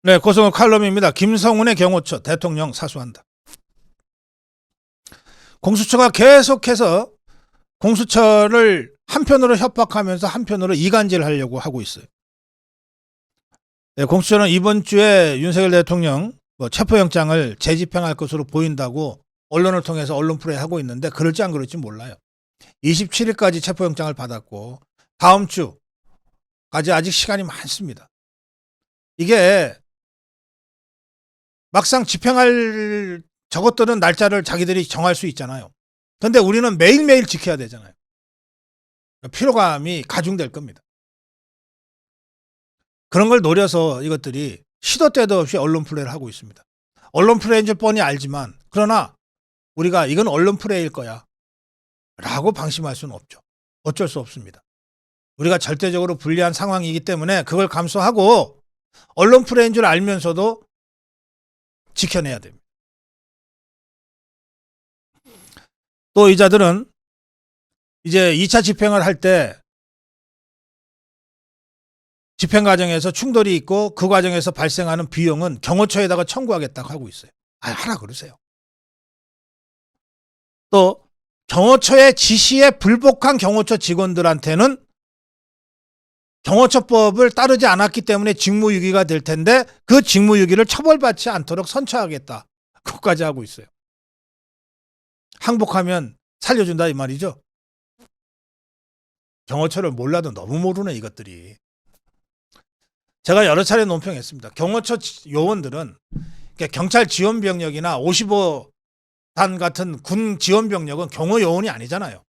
네, 고성호 칼럼입니다. 김성훈의 경호처 대통령 사수한다. 공수처가 계속해서 공수처를 한편으로 협박하면서 한편으로 이간질하려고 하고 있어요. 네, 공수처는 이번 주에 윤석열 대통령 체포영장을 재집행할 것으로 보인다고 언론을 통해서 언론 플레이 하고 있는데 그럴지 안 그럴지 몰라요. 27일까지 체포영장을 받았고 다음 주까지 아직 시간이 많습니다. 이게 막상 집행할 저것들은 날짜를 자기들이 정할 수 있잖아요. 그런데 우리는 매일매일 지켜야 되잖아요. 피로감이 가중될 겁니다. 그런 걸 노려서 이것들이 시도 때도 없이 언론 플레이를 하고 있습니다. 언론 플레이인 줄 뻔히 알지만 그러나 우리가 이건 언론 플레이일 거야 라고 방심할 수는 없죠. 어쩔 수 없습니다. 우리가 절대적으로 불리한 상황이기 때문에 그걸 감수하고 언론 플레이인 줄 알면서도 지켜내야 됩니다. 또 이 자들은 이제 2차 집행을 할 때 집행 과정에서 충돌이 있고 그 과정에서 발생하는 비용은 경호처에다가 청구하겠다고 하고 있어요. 하라 그러세요. 또 경호처의 지시에 불복한 경호처 직원들한테는 경호처법을 따르지 않았기 때문에 직무유기가 될 텐데 그 직무유기를 처벌받지 않도록 선처하겠다. 그것까지 하고 있어요. 항복하면 살려준다 이 말이죠. 경호처를 몰라도 너무 모르네 이것들이. 제가 여러 차례 논평했습니다. 경호처 요원들은 경찰 지원병력이나 55단 같은 군 지원병력은 경호요원이 아니잖아요.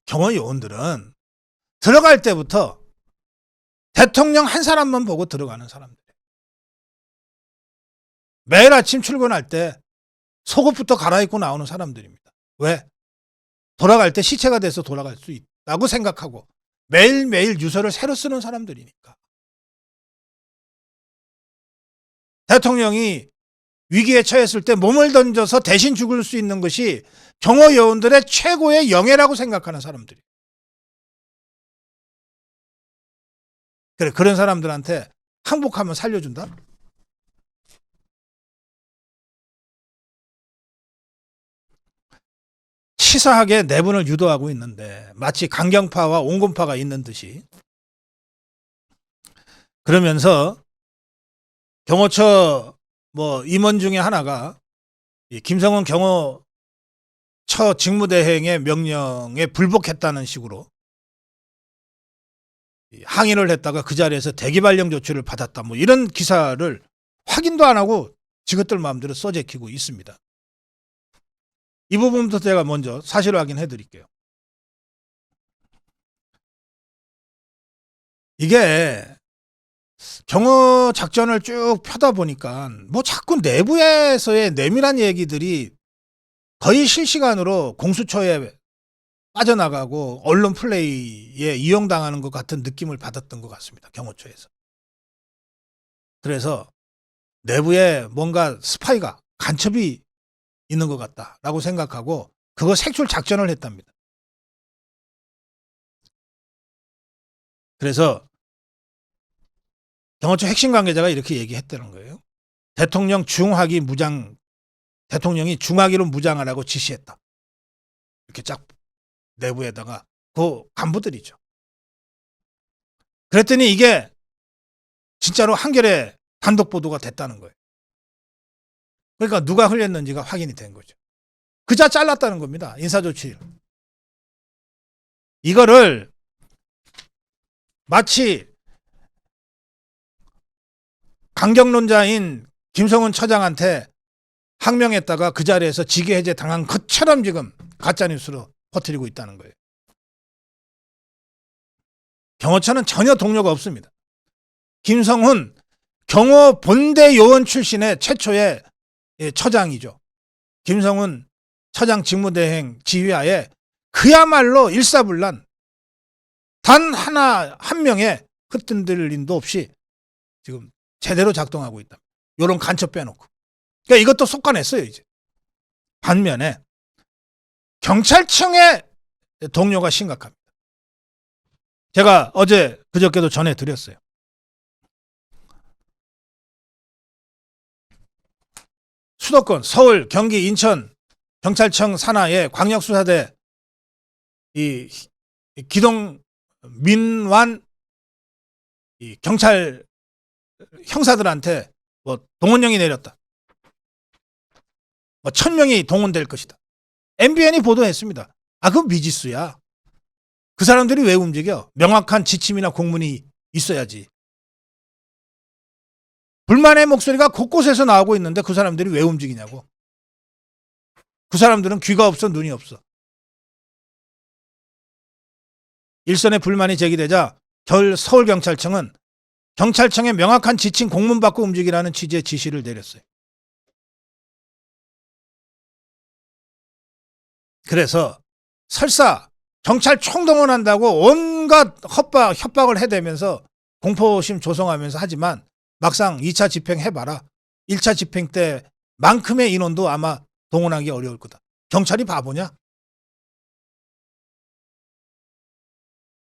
경호요원들은 들어갈 때부터 대통령 한 사람만 보고 들어가는 사람들이에요. 매일 아침 출근할 때 속옷부터 갈아입고 나오는 사람들입니다. 왜? 돌아갈 때 시체가 돼서 돌아갈 수 있다고 생각하고 매일매일 유서를 새로 쓰는 사람들이니까. 대통령이 위기에 처했을 때 몸을 던져서 대신 죽을 수 있는 것이 경호요원들의 최고의 영예라고 생각하는 사람들이에요. 그래, 그런 사람들한테 항복하면 살려준다? 치사하게 내분을 유도하고 있는데 마치 강경파와 온건파가 있는 듯이 그러면서 경호처 임원 중에 하나가 김성훈 경호처 직무대행의 명령에 불복했다는 식으로 항의를 했다가 그 자리에서 대기발령 조치를 받았다. 이런 기사를 확인도 안 하고 지것들 마음대로 써제키고 있습니다. 이 부분부터 제가 먼저 사실 확인해 드릴게요. 이게 경호 작전을 쭉 펴다 보니까 자꾸 내부에서의 내밀한 얘기들이 거의 실시간으로 공수처에 빠져나가고 언론 플레이에 이용당하는 것 같은 느낌을 받았던 것 같습니다. 경호처에서. 그래서 내부에 뭔가 스파이가 간첩이 있는 것 같다라고 생각하고 그거 색출 작전을 했답니다. 그래서 경호처 핵심 관계자가 이렇게 얘기했다는 거예요. 대통령이 중하기로 무장하라고 지시했다. 이렇게 쫙 내부에다가 그 간부들이죠. 그랬더니 이게 진짜로 한겨레 단독 보도가 됐다는 거예요. 그러니까 누가 흘렸는지가 확인이 된 거죠. 그자 잘랐다는 겁니다. 인사조치를. 이거를 마치 강경론자인 김성훈 처장한테 항명했다가 그 자리에서 직위 해제 당한 것처럼 지금 가짜뉴스로 퍼뜨리고 있다는 거예요. 경호처는 전혀 동료가 없습니다. 김성훈 경호 본대 요원 출신의 최초의 처장이죠. 김성훈 처장 직무대행 지휘하에 그야말로 일사불란 단 한 명의 흩흔들림도 없이 지금 제대로 작동하고 있다. 이런 간첩 빼놓고. 그러니까 이것도 속아냈어요, 이제. 반면에 경찰청의 동료가 심각합니다. 제가 어제 그저께도 전해드렸어요. 수도권 서울, 경기, 인천 경찰청 산하의 광역수사대 이 기동 민완 이 경찰 형사들한테 뭐 동원령이 내렸다. 뭐 1000명이 동원될 것이다. MBN이 보도했습니다. 아, 그건 미지수야. 그 사람들이 왜 움직여? 명확한 지침이나 공문이 있어야지. 불만의 목소리가 곳곳에서 나오고 있는데 그 사람들이 왜 움직이냐고. 그 사람들은 귀가 없어, 눈이 없어. 일선의 불만이 제기되자 서울경찰청은 경찰청의 명확한 지침 공문 받고 움직이라는 취지의 지시를 내렸어요. 그래서 설사 경찰 총동원한다고 온갖 협박을 해대면서 공포심 조성하면서 하지만 막상 2차 집행해봐라. 1차 집행 때만큼의 인원도 아마 동원하기 어려울 거다. 경찰이 바보냐?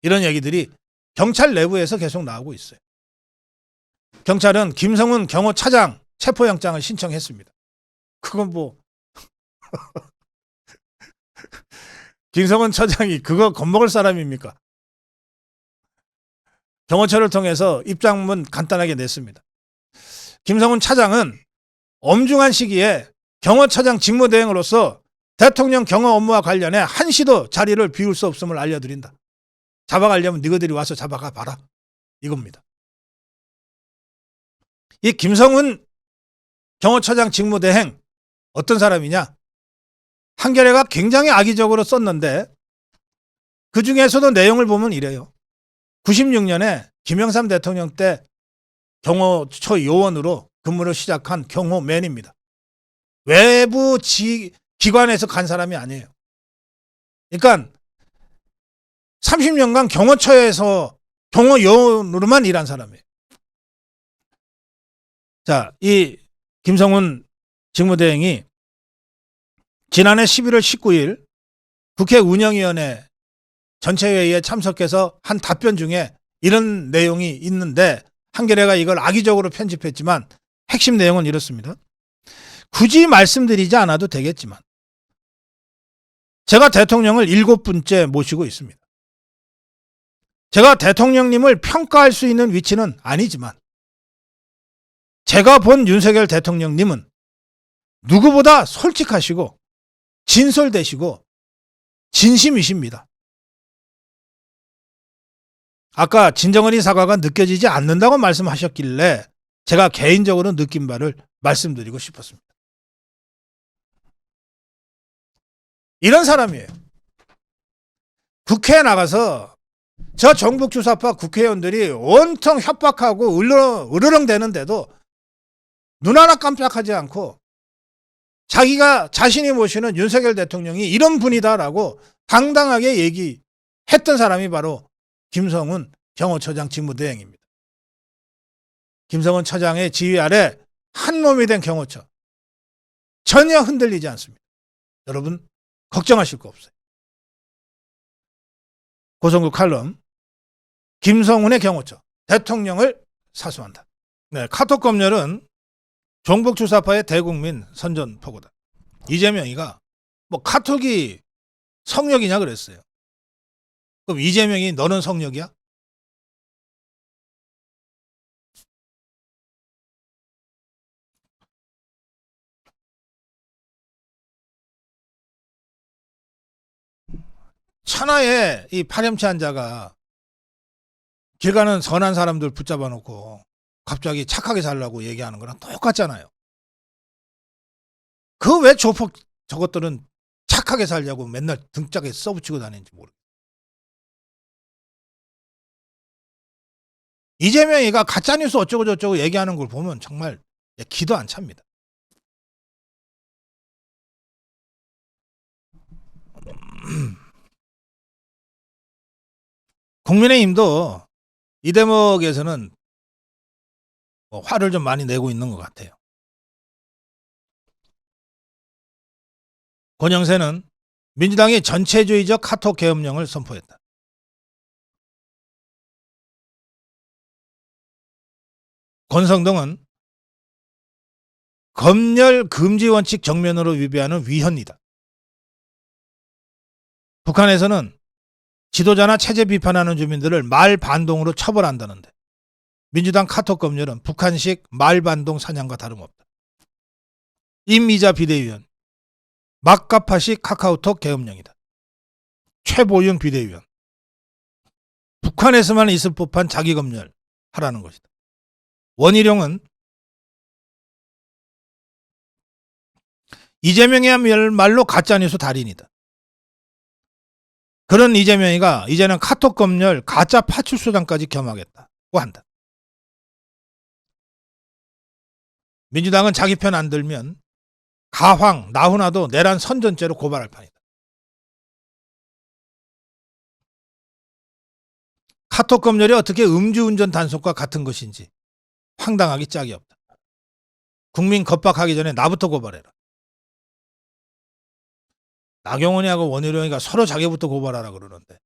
이런 얘기들이 경찰 내부에서 계속 나오고 있어요. 경찰은 김성훈 경호차장 체포영장을 신청했습니다. 그건 뭐 김성훈 차장이 그거 겁먹을 사람입니까? 경호처를 통해서 입장문 간단하게 냈습니다. 김성훈 차장은 엄중한 시기에 경호처장 직무대행으로서 대통령 경호 업무와 관련해 한시도 자리를 비울 수 없음을 알려드린다. 잡아가려면 너희들이 와서 잡아가 봐라. 이겁니다. 이 김성훈 경호처장 직무대행 어떤 사람이냐? 한겨레가 굉장히 악의적으로 썼는데 그 중에서도 내용을 보면 이래요. 96년에 김영삼 대통령 때 경호처 요원으로 근무를 시작한 경호맨입니다. 외부 기관에서 간 사람이 아니에요. 그러니까 30년간 경호처에서 경호요원으로만 일한 사람이에요. 자, 이 김성훈 직무대행이 지난해 11월 19일 국회 운영위원회 전체회의에 참석해서 한 답변 중에 이런 내용이 있는데 한겨레가 이걸 악의적으로 편집했지만 핵심 내용은 이렇습니다. 굳이 말씀드리지 않아도 되겠지만 제가 대통령을 7분째 모시고 있습니다. 제가 대통령님을 평가할 수 있는 위치는 아니지만 제가 본 윤석열 대통령님은 누구보다 솔직하시고 진솔되시고 진심이십니다. 아까 진정어린 사과가 느껴지지 않는다고 말씀하셨길래 제가 개인적으로 느낀 바를 말씀드리고 싶었습니다. 이런 사람이에요. 국회에 나가서 저 정북주사파 국회의원들이 온통 협박하고 으르렁대는데도 눈 하나 깜짝하지 않고 자신이 모시는 윤석열 대통령이 이런 분이다라고 당당하게 얘기했던 사람이 바로 김성훈 경호처장 직무대행입니다. 김성훈 처장의 지휘 아래 한 놈이 된 경호처. 전혀 흔들리지 않습니다. 여러분 걱정하실 거 없어요. 고성국 칼럼 김성훈의 경호처. 대통령을 사수한다. 네, 카톡 검열은 종북주사파의 대국민 선전포고다. 이재명이가 뭐 카톡이 성역이냐 그랬어요. 그럼 이재명이 너는 성역이야? 천하에 이 파렴치 한자가 길 가는 선한 사람들 붙잡아 놓고 갑자기 착하게 살라고 얘기하는 거랑 똑같잖아요. 그 왜 조폭 저것들은 착하게 살려고 맨날 등짝에 써붙이고 다니는지 모르겠어요. 이재명이가 가짜뉴스 어쩌고 저쩌고 얘기하는 걸 보면 정말 기도 안 찹니다. 국민의힘도 이 대목에서는 화를 좀 많이 내고 있는 것 같아요. 권영세는 민주당이 전체주의적 카톡 계엄령을 선포했다. 권성동은 검열 금지 원칙 정면으로 위배하는 위헌이다. 북한에서는 지도자나 체제 비판하는 주민들을 말반동으로 처벌한다는데 민주당 카톡 검열은 북한식 말반동 사냥과 다름없다. 임미자 비대위원, 막가파식 카카오톡 계엄령이다. 최보윤 비대위원, 북한에서만 있을 법한 자기검열 하라는 것이다. 원희룡은 이재명이야말로 가짜뉴스 달인이다. 그런 이재명이가 이제는 카톡 검열 가짜 파출소장까지 겸하겠다고 한다. 민주당은 자기 편 안 들면 가황, 나훈아도 내란 선전죄로 고발할 판이다. 카톡 검열이 어떻게 음주운전 단속과 같은 것인지 황당하기 짝이 없다. 국민 겁박하기 전에 나부터 고발해라. 나경원이하고 원희룡이가 서로 자기부터 고발하라 그러는데.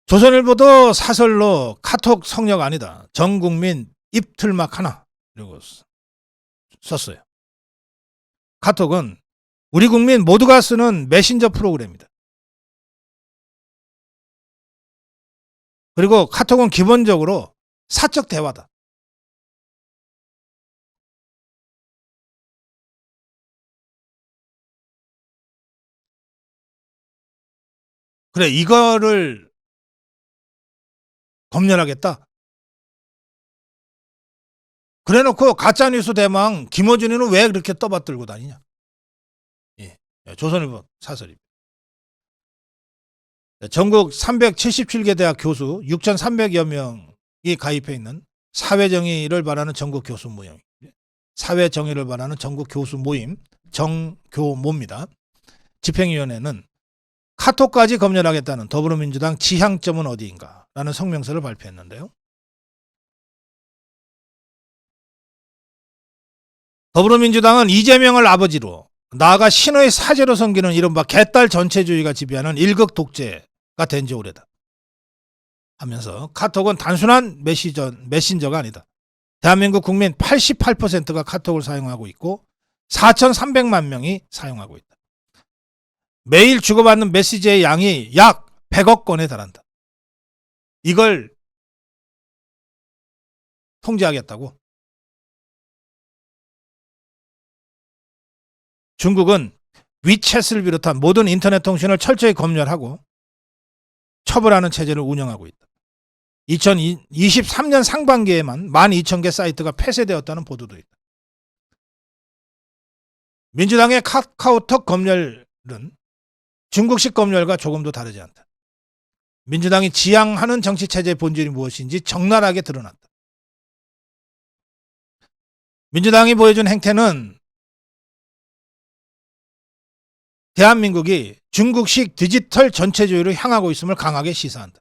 조선일보도 사설로 카톡 성역 아니다. 전 국민 입틀막 하나 이러고 썼어요. 카톡은 우리 국민 모두가 쓰는 메신저 프로그램이다. 그리고 카톡은 기본적으로 사적 대화다. 그래, 이거를 검열하겠다. 그래놓고 가짜뉴스 대망 김어준이는 왜 그렇게 떠받들고 다니냐. 예, 조선일보 사설입니다. 전국 377개 대학 교수 6,300여 명이 가입해 있는 사회정의를 바라는 전국 교수 모임, 사회정의를 바라는 전국 교수 모임 정교모입니다. 집행위원회는 카톡까지 검열하겠다는 더불어민주당 지향점은 어디인가 라는 성명서를 발표했는데요. 더불어민주당은 이재명을 아버지로 나아가 신의 사제로 섬기는 이른바 개딸 전체주의가 지배하는 일극 독재가 된 지 오래다 하면서 카톡은 단순한 메신저가 아니다. 대한민국 국민 88%가 카톡을 사용하고 있고 4,300만 명이 사용하고 있다. 매일 주고받는 메시지의 양이 약 100억 건에 달한다. 이걸 통제하겠다고. 중국은 위챗을 비롯한 모든 인터넷 통신을 철저히 검열하고 처벌하는 체제를 운영하고 있다. 2023년 상반기에만 12,000개 사이트가 폐쇄되었다는 보도도 있다. 민주당의 카카오톡 검열은 중국식 검열과 조금도 다르지 않다. 민주당이 지향하는 정치체제의 본질이 무엇인지 적나라하게 드러났다. 민주당이 보여준 행태는 대한민국이 중국식 디지털 전체주의로 향하고 있음을 강하게 시사한다.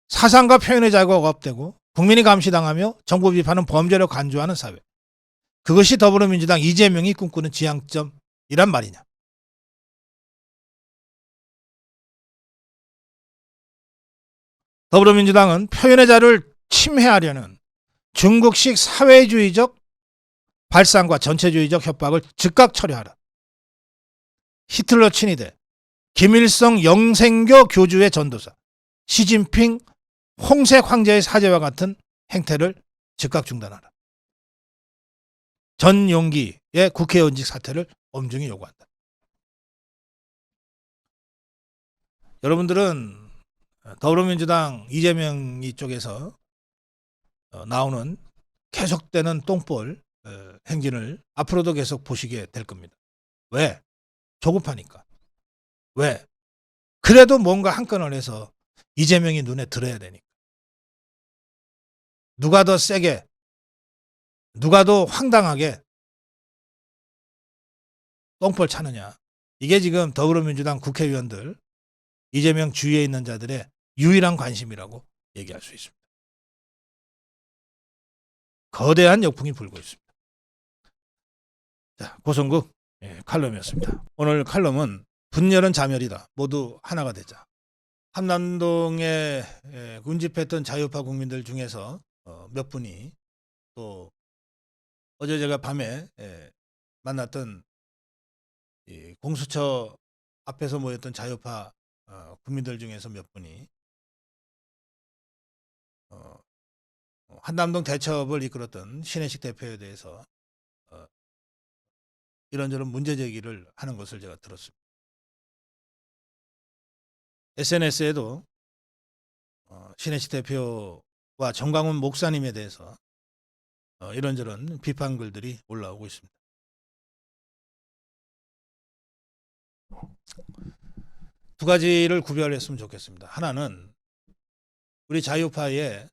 사상과 표현의 자유가 억압되고 국민이 감시당하며 정부 비판은 범죄로 간주하는 사회. 그것이 더불어민주당 이재명이 꿈꾸는 지향점이란 말이냐. 더불어민주당은 표현의 자유를 침해하려는 중국식 사회주의적 발상과 전체주의적 협박을 즉각 처리하라. 히틀러 친위대, 김일성 영생교 교주의 전도사, 시진핑 홍색 황제의 사제와 같은 행태를 즉각 중단하라. 전용기의 국회의원직 사퇴를 엄중히 요구한다. 여러분들은 더불어민주당 이재명이 쪽에서 나오는 계속되는 똥볼 행진을 앞으로도 계속 보시게 될 겁니다. 왜? 조급하니까. 왜? 그래도 뭔가 한 건을 해서 이재명이 눈에 들어야 되니까. 누가 더 세게, 누가 더 황당하게 똥볼 차느냐. 이게 지금 더불어민주당 국회의원들, 이재명 주위에 있는 자들의 유일한 관심이라고 얘기할 수 있습니다. 거대한 역풍이 불고 있습니다. 자, 고성국 칼럼이었습니다. 오늘 칼럼은 분열은 자멸이다. 모두 하나가 되자. 한남동에 군집했던 자유파 국민들 중에서 몇 분이 또 어제 제가 밤에 만났던 이 공수처 앞에서 모였던 자유파 국민들 중에서 몇 분이 어, 한남동 대첩을 이끌었던 신혜식 대표에 대해서 어, 이런저런 문제 제기를 하는 것을 제가 들었습니다. SNS에도 신혜식 대표와 정광훈 목사님에 대해서 이런저런 비판 글들이 올라오고 있습니다. 두 가지를 구별했으면 좋겠습니다. 하나는 우리 자유파의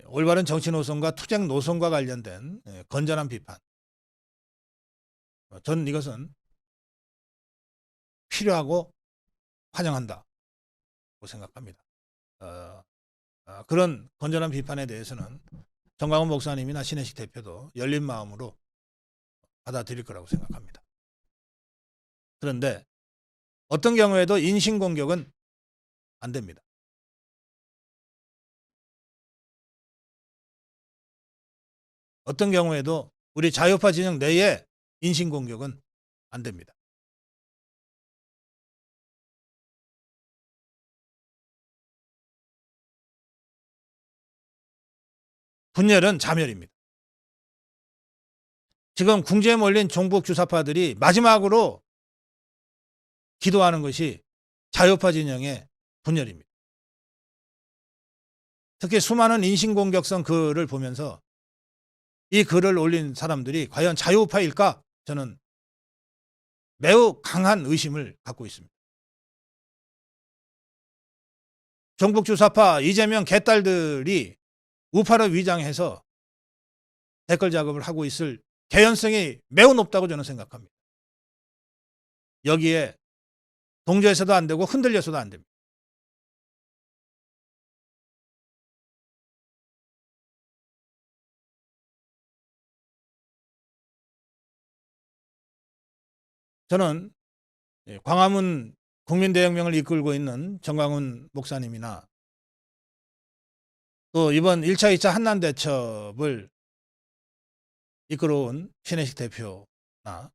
올바른 정치 노선과 투쟁 노선과 관련된 건전한 비판. 저는 이것은 필요하고 환영한다고 생각합니다. 그런 건전한 비판에 대해서는 정광훈 목사님이나 신혜식 대표도 열린 마음으로 받아들일 거라고 생각합니다. 그런데 어떤 경우에도 인신공격은 안 됩니다. 어떤 경우에도 우리 자유파 진영 내에 인신공격은 안 됩니다. 분열은 자멸입니다. 지금 궁지에 몰린 종북 주사파들이 마지막으로 기도하는 것이 자유파 진영의 분열입니다. 특히 수많은 인신공격성 글을 보면서 이 글을 올린 사람들이 과연 자유파일까? 저는 매우 강한 의심을 갖고 있습니다. 종북 주사파 이재명 개딸들이 우파를 위장해서 댓글 작업을 하고 있을 개연성이 매우 높다고 저는 생각합니다. 여기에 동조해서도 안 되고 흔들려서도 안 됩니다. 저는 광화문 국민대혁명을 이끌고 있는 정광훈 목사님이나 또 이번 1차, 2차 한남대첩을 이끌어온 신혜식 대표나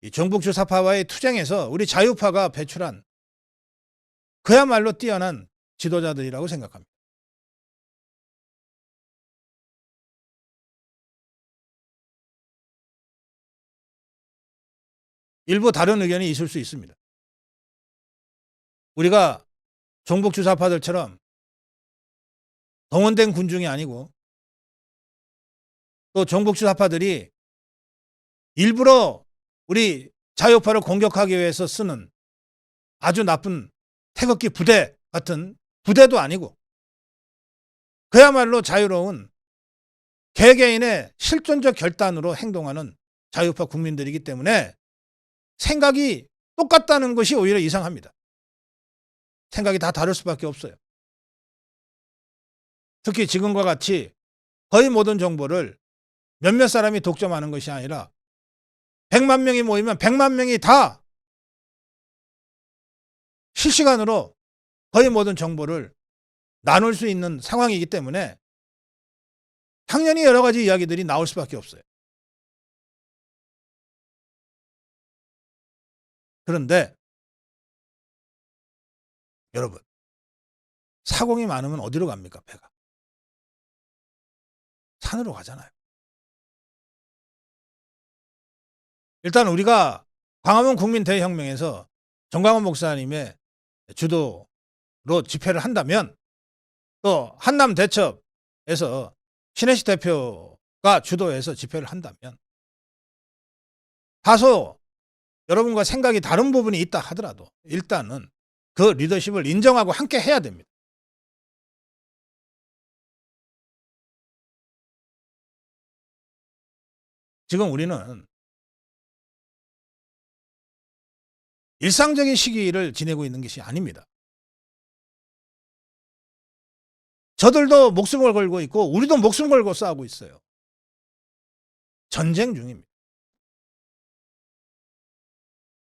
이 종북 주사파와의 투쟁에서 우리 자유파가 배출한 그야말로 뛰어난 지도자들이라고 생각합니다. 일부 다른 의견이 있을 수 있습니다. 우리가 종북 주사파들처럼 동원된 군중이 아니고 또 종북 주사파들이 일부러 우리 자유파를 공격하기 위해서 쓰는 아주 나쁜 태극기 부대 같은 부대도 아니고 그야말로 자유로운 개개인의 실존적 결단으로 행동하는 자유파 국민들이기 때문에 생각이 똑같다는 것이 오히려 이상합니다. 생각이 다 다를 수밖에 없어요. 특히 지금과 같이 거의 모든 정보를 몇몇 사람이 독점하는 것이 아니라 100만 명이 모이면 100만 명이 다 실시간으로 거의 모든 정보를 나눌 수 있는 상황이기 때문에 당연히 여러 가지 이야기들이 나올 수밖에 없어요. 그런데 여러분, 사공이 많으면 어디로 갑니까? 배가. 산으로 가잖아요. 일단 우리가 광화문 국민대혁명에서 정광훈 목사님의 주도로 집회를 한다면 또 한남 대첩에서 신혜식 대표가 주도해서 집회를 한다면 다소 여러분과 생각이 다른 부분이 있다 하더라도 일단은 그 리더십을 인정하고 함께 해야 됩니다. 지금 우리는 일상적인 시기를 지내고 있는 것이 아닙니다. 저들도 목숨을 걸고 있고 우리도 목숨 걸고 싸우고 있어요. 전쟁 중입니다.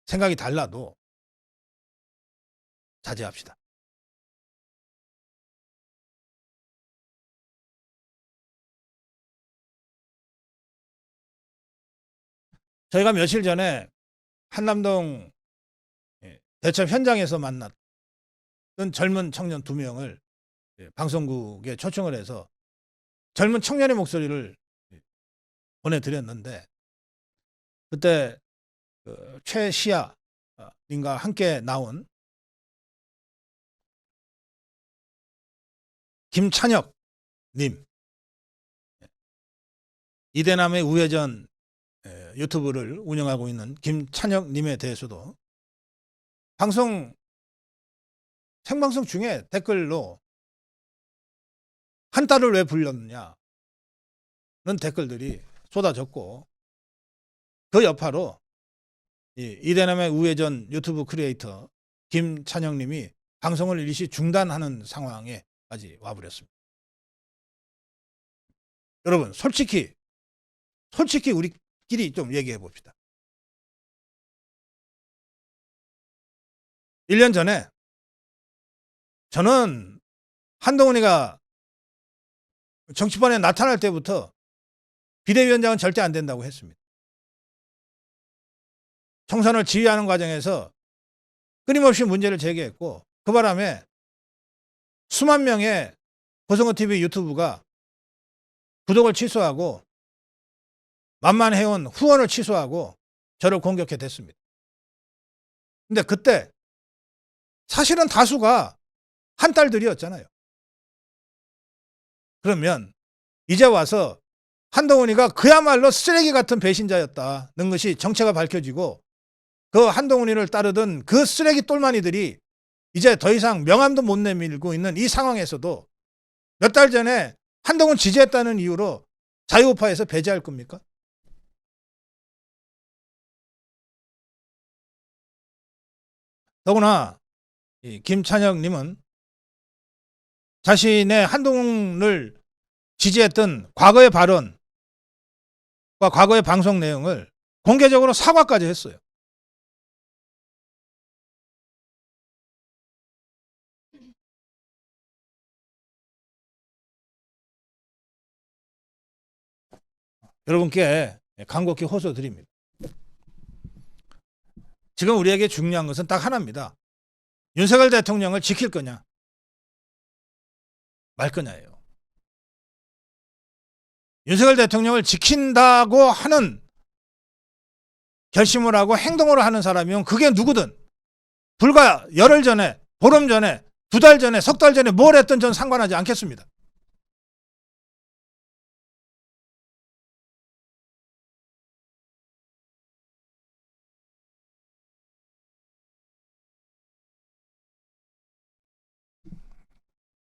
생각이 달라도 자제합시다. 저희가 며칠 전에 한남동 대첩 현장에서 만났던 젊은 청년 2명을 방송국에 초청을 해서 젊은 청년의 목소리를 보내드렸는데, 그때 최시아 님과 함께 나온 김찬혁 님, 이대남의 우회전 유튜브를 운영하고 있는 김찬혁 님에 대해서도 생방송 중에 댓글로 한 딸을 왜 불렀느냐는 댓글들이 쏟아졌고, 그 여파로 이대남의 우회전 유튜브 크리에이터 김찬혁 님이 방송을 일시 중단하는 상황에까지 와버렸습니다. 여러분, 솔직히 우리끼리 좀 얘기해 봅시다. 1년 전에 저는 한동훈이가 정치판에 나타날 때부터 비대위원장은 절대 안 된다고 했습니다. 총선을 지휘하는 과정에서 끊임없이 문제를 제기했고, 그 바람에 수만 명의 고성호TV 유튜브가 구독을 취소하고 만만해온 후원을 취소하고 저를 공격해 댔습니다. 근데 그때 사실은 다수가 한 딸들이었잖아요. 그러면 이제 와서 한동훈이가 그야말로 쓰레기 같은 배신자였다는 것이 정체가 밝혀지고, 그 한동훈이를 따르던 그 쓰레기 똘마니들이 이제 더 이상 명함도 못 내밀고 있는 이 상황에서도 몇 달 전에 한동훈 지지했다는 이유로 자유우파에서 배제할 겁니까? 더구나 김찬혁 님은 자신의 한동훈을 지지했던 과거의 발언과 과거의 방송 내용을 공개적으로 사과까지 했어요. 여러분께 간곡히 호소드립니다. 지금 우리에게 중요한 것은 딱 하나입니다. 윤석열 대통령을 지킬 거냐 말 거냐예요. 윤석열 대통령을 지킨다고 하는 결심을 하고 행동을 하는 사람이면 그게 누구든, 불과 열흘 전에, 보름 전에, 2달 전에, 3달 전에 뭘 했든 전 상관하지 않겠습니다.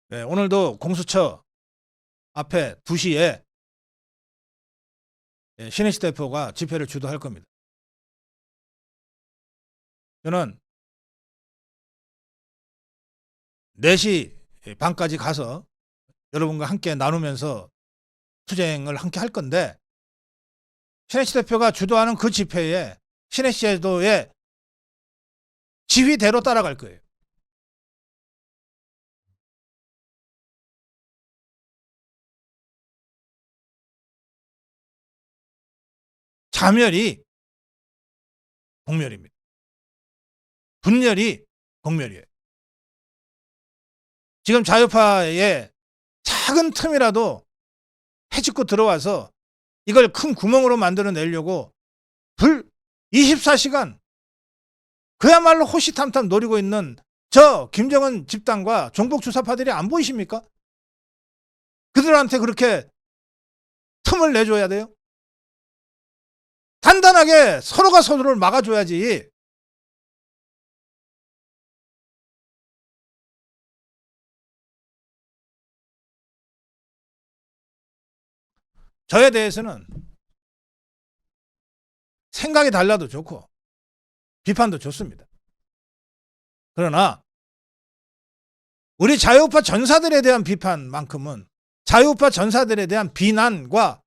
네, 오늘도 공수처 앞에 2시에 신혜식 대표가 집회를 주도할 겁니다. 저는 4시 반까지 가서 여러분과 함께 나누면서 투쟁을 함께 할 건데, 신혜식 대표가 주도하는 그 집회에 신혜식 제도의 지휘대로 따라갈 거예요. 자멸이 공멸입니다. 분열이 공멸이에요. 지금 자유파의 작은 틈이라도 해집고 들어와서 이걸 큰 구멍으로 만들어내려고 24시간 그야말로 호시탐탐 노리고 있는 저 김정은 집단과 종북 주사파들이 안 보이십니까? 그들한테 그렇게 틈을 내줘야 돼요? 단단하게 서로가 서로를 막아줘야지. 저에 대해서는 생각이 달라도 좋고 비판도 좋습니다. 그러나 우리 자유우파 전사들에 대한 비판만큼은, 자유우파 전사들에 대한 비난과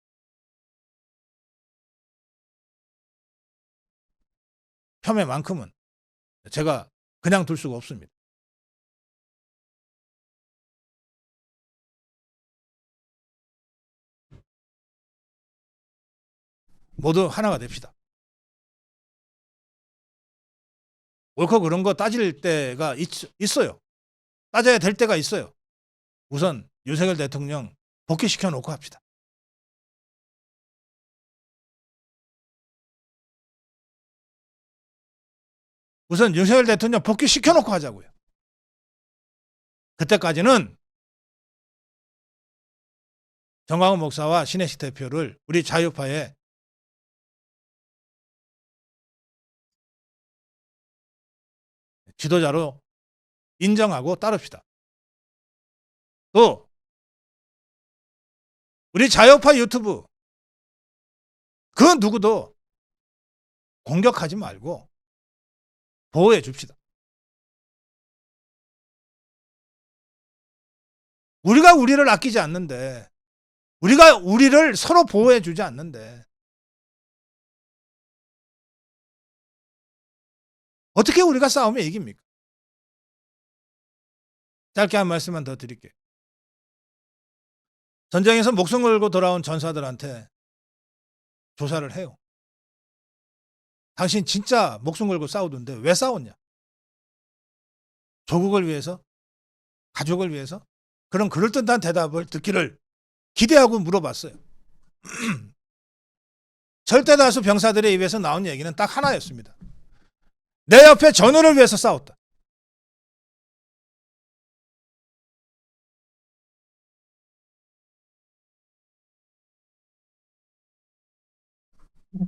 폄훼만큼은 제가 그냥 둘 수가 없습니다. 모두 하나가 됩시다. 옳고 그런 거 따질 때가 있어요. 따져야 될 때가 있어요. 우선 윤석열 대통령 복귀시켜 놓고 합시다. 우선 윤석열 대통령 복귀시켜 놓고 하자고요. 그때까지는 정광훈 목사와 신혜식 대표를 우리 자유파의 지도자로 인정하고 따릅시다. 또 우리 자유파 유튜브 그 누구도 공격하지 말고 보호해 줍시다. 우리가 우리를 아끼지 않는데, 우리가 우리를 서로 보호해 주지 않는데 어떻게 우리가 싸우면 이깁니까? 짧게 한 말씀만 더 드릴게요. 전쟁에서 목숨 걸고 돌아온 전사들한테 조사를 해요. 당신 진짜 목숨 걸고 싸우던데 왜 싸웠냐? 조국을 위해서? 가족을 위해서? 그런 그럴듯한 대답을 듣기를 기대하고 물어봤어요. 절대다수 병사들의 입에서 나온 얘기는 딱 하나였습니다. 내 옆에 전우를 위해서 싸웠다.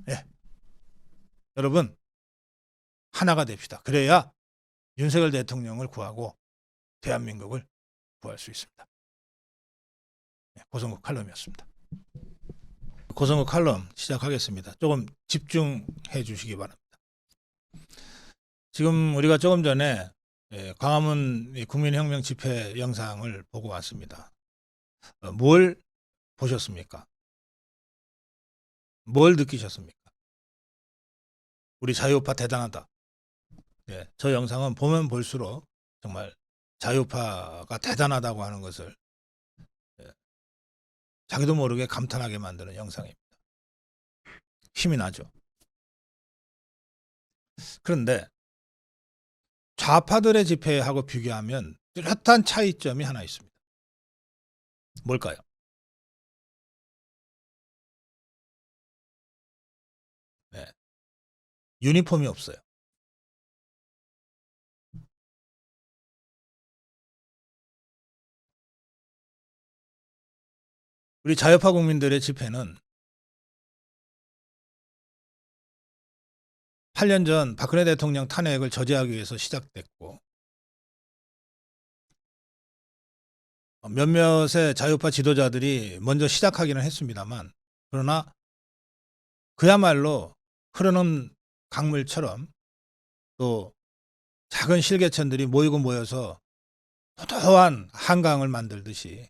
예. 여러분, 하나가 됩시다. 그래야 윤석열 대통령을 구하고 대한민국을 구할 수 있습니다. 고성국 칼럼이었습니다. 고성국 칼럼 시작하겠습니다. 조금 집중해 주시기 바랍니다. 지금 우리가 조금 전에 광화문 국민혁명 집회 영상을 보고 왔습니다. 뭘 보셨습니까? 뭘 느끼셨습니까? 우리 자유파 대단하다. 저 영상은 보면 볼수록 정말 자유파가 대단하다고 하는 것을 자기도 모르게 감탄하게 만드는 영상입니다. 힘이 나죠. 그런데 좌파들의 집회하고 비교하면 뚜렷한 차이점이 하나 있습니다. 뭘까요? 유니폼이 없어요. 우리 자유파 국민들의 집회는 8년 전 박근혜 대통령 탄핵을 저지하기 위해서 시작됐고, 몇몇의 자유파 지도자들이 먼저 시작하기는 했습니다만, 그러나 그야말로 흐르는 강물처럼 또 작은 실개천들이 모여서 도도한 한강을 만들듯이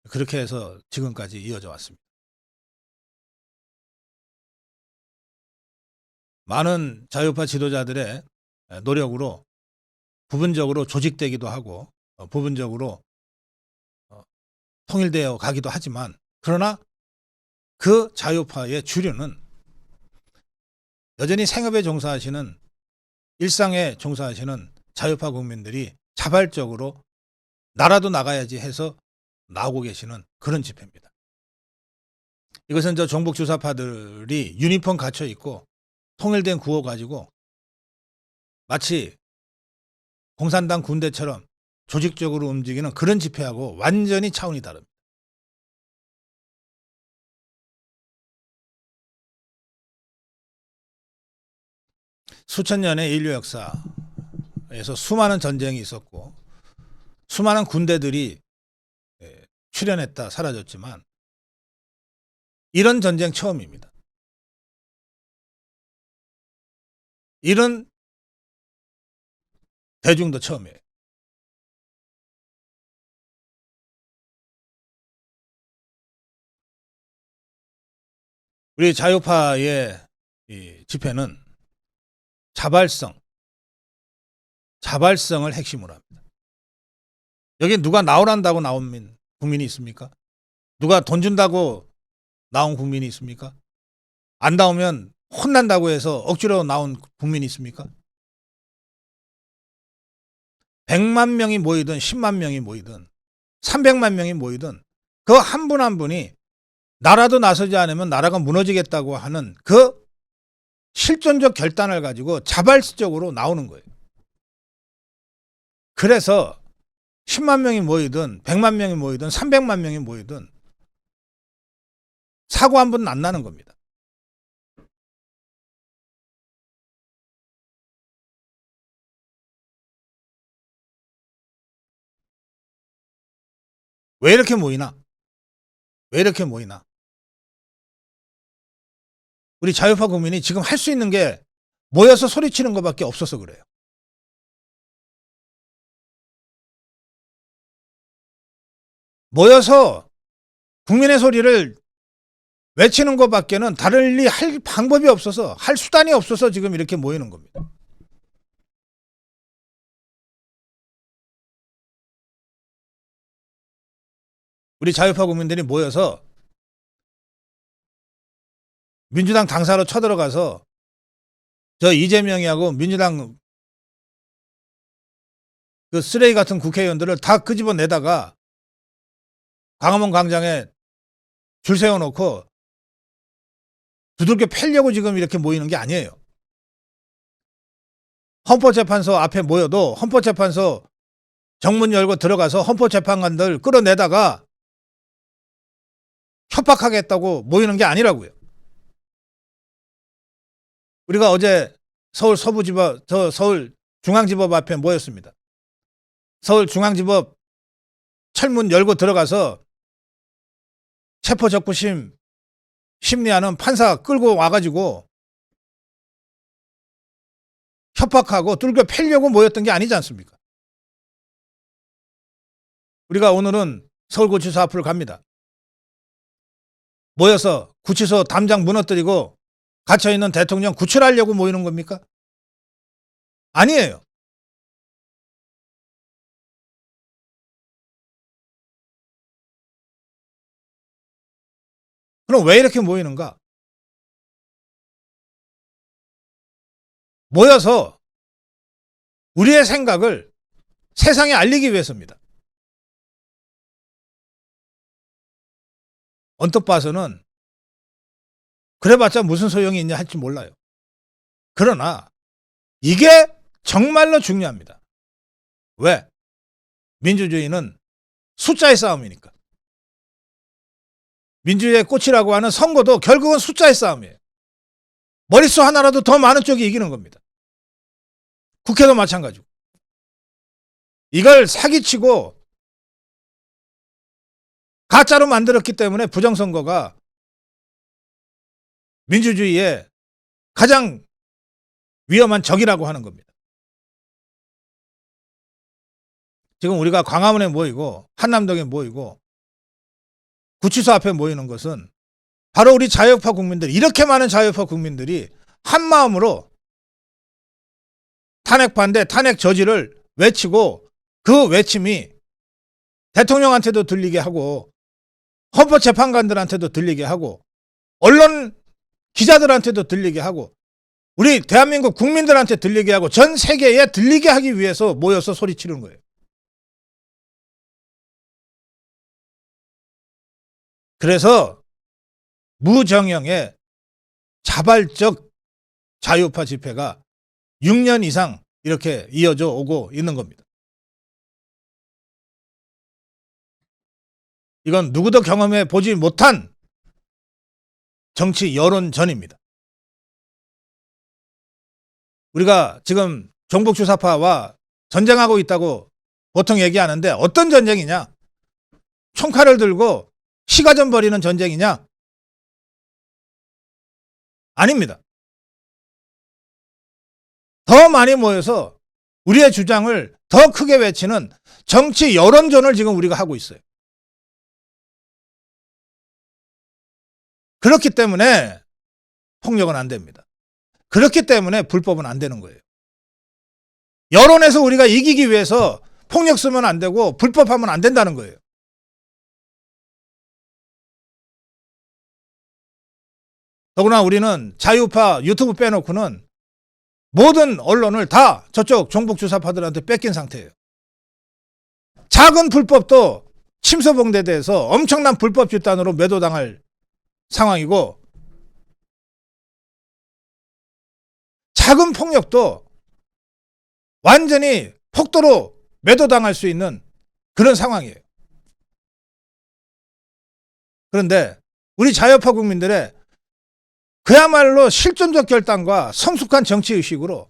그렇게 해서 지금까지 이어져 왔습니다. 많은 자유파 지도자들의 노력으로 부분적으로 조직되기도 하고 부분적으로 통일되어 가기도 하지만, 그러나 그 자유파의 주류는 여전히 생업에 종사하시는, 일상에 종사하시는 자유파 국민들이 자발적으로 나라도 나가야지 해서 나오고 계시는 그런 집회입니다. 이것은 저 종북 주사파들이 유니폼 갖춰 입고 통일된 구호 가지고 마치 공산당 군대처럼 조직적으로 움직이는 그런 집회하고 완전히 차원이 다릅니다. 수천 년의 인류 역사에서 수많은 전쟁이 있었고 수많은 군대들이 출현했다 사라졌지만 이런 전쟁 처음입니다. 이런 대중도 처음이에요. 우리 자유파의 이 집회는 자발성을 핵심으로 합니다. 여기 누가 나오란다고 나온 국민이 있습니까? 누가 돈 준다고 나온 국민이 있습니까? 안 나오면 혼난다고 해서 억지로 나온 국민이 있습니까? 100만 명이 모이든 10만 명이 모이든 300만 명이 모이든 그 한 분 한 분이 나라도 나서지 않으면 나라가 무너지겠다고 하는 그 실존적 결단을 가지고 자발적으로 나오는 거예요. 그래서 10만 명이 모이든 100만 명이 모이든 300만 명이 모이든 사고 한 번은 안 나는 겁니다. 왜 이렇게 모이나? 왜 이렇게 모이나? 우리 자유파 국민이 지금 할 수 있는 게 모여서 소리치는 것밖에 없어서 그래요. 모여서 국민의 소리를 외치는 것밖에는 다르리 할 방법이 없어서, 할 수단이 없어서 지금 이렇게 모이는 겁니다. 우리 자유파 국민들이 모여서 민주당 당사로 쳐들어가서 저 이재명이하고 민주당 그 쓰레기 같은 국회의원들을 다 끄집어내다가 광화문 광장에 줄 세워놓고 두들겨 패려고 지금 이렇게 모이는 게 아니에요. 헌법재판소 앞에 모여도 헌법재판소 정문 열고 들어가서 헌법재판관들 끌어내다가 협박하겠다고 모이는 게 아니라고요. 우리가 어제 서울 중앙지법 앞에 모였습니다. 서울중앙지법 철문 열고 들어가서 체포적부심 심리하는 판사 끌고 와가지고 협박하고 뚫겨 패려고 모였던 게 아니지 않습니까? 우리가 오늘은 서울구치소 앞으로 갑니다. 모여서 구치소 담장 무너뜨리고 갇혀있는 대통령 구출하려고 모이는 겁니까? 아니에요. 그럼 왜 이렇게 모이는가? 모여서 우리의 생각을 세상에 알리기 위해서입니다. 언뜻 봐서는 그래봤자 무슨 소용이 있냐 할지 몰라요. 그러나 이게 정말로 중요합니다. 왜? 민주주의는 숫자의 싸움이니까. 민주주의의 꽃이라고 하는 선거도 결국은 숫자의 싸움이에요. 머릿수 하나라도 더 많은 쪽이 이기는 겁니다. 국회도 마찬가지고. 이걸 사기치고 가짜로 만들었기 때문에 부정선거가 민주주의의 가장 위험한 적이라고 하는 겁니다. 지금 우리가 광화문에 모이고 한남동에 모이고 구치소 앞에 모이는 것은 바로 우리 자유파 국민들, 이렇게 많은 자유파 국민들이 한마음으로 탄핵 반대, 탄핵 저지를 외치고 그 외침이 대통령한테도 들리게 하고 헌법재판관들한테도 들리게 하고 언론 기자들한테도 들리게 하고 우리 대한민국 국민들한테 들리게 하고 전 세계에 들리게 하기 위해서 모여서 소리치는 거예요. 그래서 무정형의 자발적 자유파 집회가 6년 이상 이렇게 이어져 오고 있는 겁니다. 이건 누구도 경험해 보지 못한 정치 여론전입니다. 우리가 지금 종북주사파와 전쟁하고 있다고 보통 얘기하는데 어떤 전쟁이냐? 총칼을 들고 시가전 벌이는 전쟁이냐? 아닙니다. 더 많이 모여서 우리의 주장을 더 크게 외치는 정치 여론전을 지금 우리가 하고 있어요. 그렇기 때문에 폭력은 안 됩니다. 그렇기 때문에 불법은 안 되는 거예요. 여론에서 우리가 이기기 위해서 폭력 쓰면 안 되고 불법하면 안 된다는 거예요. 더구나 우리는 자유파 유튜브 빼놓고는 모든 언론을 다 저쪽 종북주사파들한테 뺏긴 상태예요. 작은 불법도 침소봉대에 대해서 엄청난 불법 집단으로 매도당할 상황이고, 작은 폭력도 완전히 폭도로 매도당할 수 있는 그런 상황이에요. 그런데 우리 자유파 국민들의 그야말로 실존적 결단과 성숙한 정치의식으로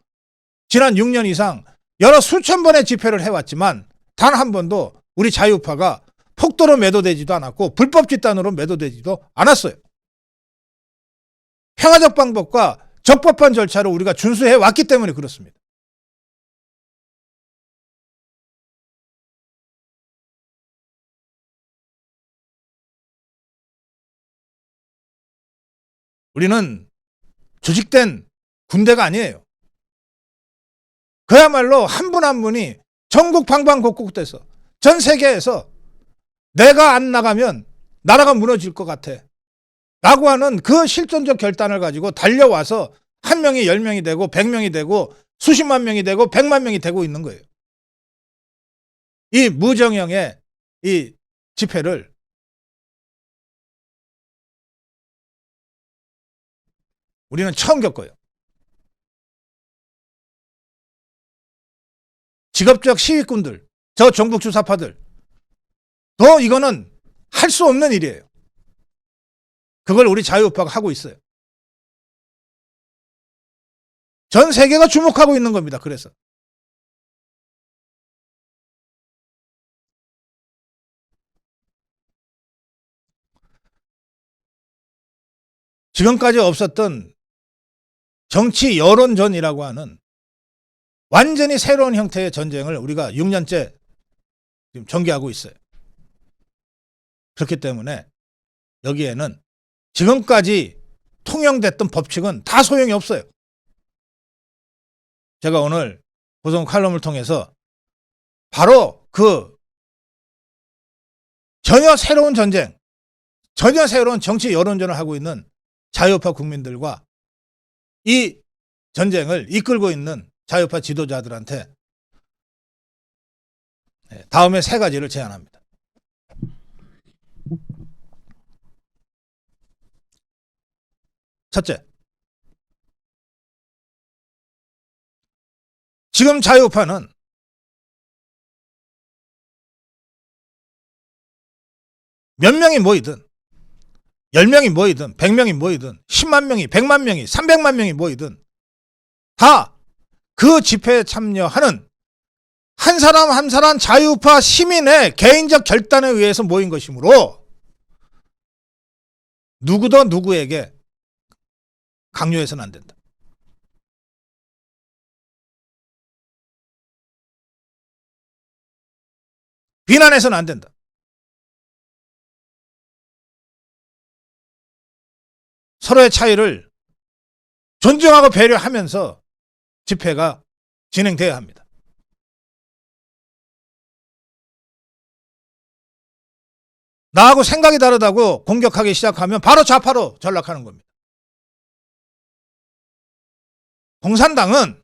지난 6년 이상 여러 수천 번의 집회를 해왔지만 단 한 번도 우리 자유파가 폭도로 매도되지도 않았고 불법 집단으로 매도되지도 않았어요. 평화적 방법과 적법한 절차를 우리가 준수해 왔기 때문에 그렇습니다. 우리는 조직된 군대가 아니에요. 그야말로 한 분 한 분이 전국 방방곡곡에서 전 세계에서 내가 안 나가면 나라가 무너질 것 같아 라고 하는 그 실존적 결단을 가지고 달려와서 한 명이 10명이 되고 100명이 되고 수십만 명이 되고 100만 명이 되고 있는 거예요. 이 무정형의 이 집회를 우리는 처음 겪어요. 직업적 시위꾼들, 저 종북 주사파들, 더 이거는 할 수 없는 일이에요. 그걸 우리 자유우파가 하고 있어요. 전 세계가 주목하고 있는 겁니다. 그래서 지금까지 없었던 정치 여론전이라고 하는 완전히 새로운 형태의 전쟁을 우리가 6년째 지금 전개하고 있어요. 그렇기 때문에 여기에는 지금까지 통용됐던 법칙은 다 소용이 없어요. 제가 오늘 고성 칼럼을 통해서 바로 그 전혀 새로운 전쟁, 전혀 새로운 정치 여론전을 하고 있는 자유파 국민들과 이 전쟁을 이끌고 있는 자유파 지도자들한테 다음에 3가지를 제안합니다. 첫째, 지금 자유파는 몇 명이 모이든 10명이 모이든 100명이 모이든 10만 명이 100만 명이 300만 명이 모이든 다 그 집회에 참여하는 한 사람 한 사람 자유파 시민의 개인적 결단에 의해서 모인 것이므로 누구도 누구에게 강요해서는 안 된다. 비난해서는 안 된다. 서로의 차이를 존중하고 배려하면서 집회가 진행돼야 합니다. 나하고 생각이 다르다고 공격하기 시작하면 바로 좌파로 전락하는 겁니다. 공산당은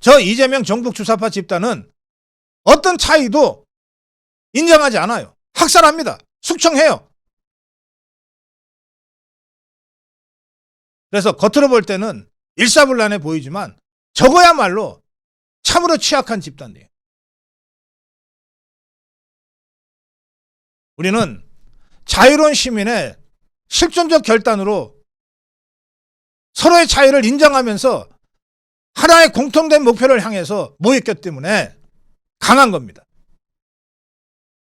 저 이재명 종북 주사파 집단은 어떤 차이도 인정하지 않아요. 학살합니다. 숙청해요. 그래서 겉으로 볼 때는 일사불란해 보이지만 저거야말로 참으로 취약한 집단이에요. 우리는 자유로운 시민의 실존적 결단으로 서로의 차이를 인정하면서 하나의 공통된 목표를 향해서 모였기 때문에 강한 겁니다.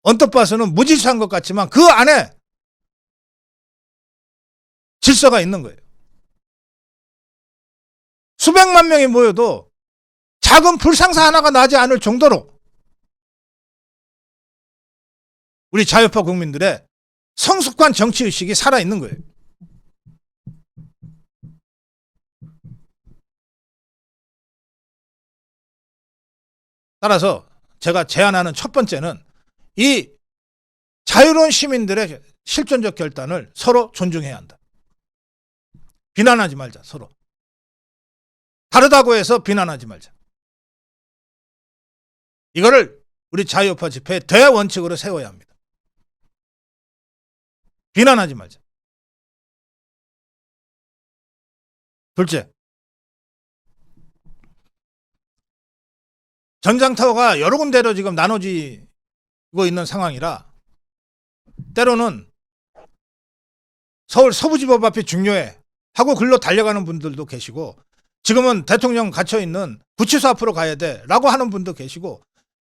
언뜻 봐서는 무질서한 것 같지만 그 안에 질서가 있는 거예요. 수백만 명이 모여도 작은 불상사 하나가 나지 않을 정도로 우리 자유파 국민들의 성숙한 정치의식이 살아있는 거예요. 따라서 제가 제안하는 첫 번째는 이 자유로운 시민들의 실존적 결단을 서로 존중해야 한다. 비난하지 말자, 서로. 다르다고 해서 비난하지 말자. 이거를 우리 자유우파 집회의 대원칙으로 세워야 합니다. 비난하지 말자. 둘째, 전장터가 여러 군데로 지금 나눠지고 있는 상황이라 때로는 서울 서부지법 앞이 중요해 하고 글로 달려가는 분들도 계시고, 지금은 대통령 갇혀있는 구치소 앞으로 가야 돼 라고 하는 분도 계시고,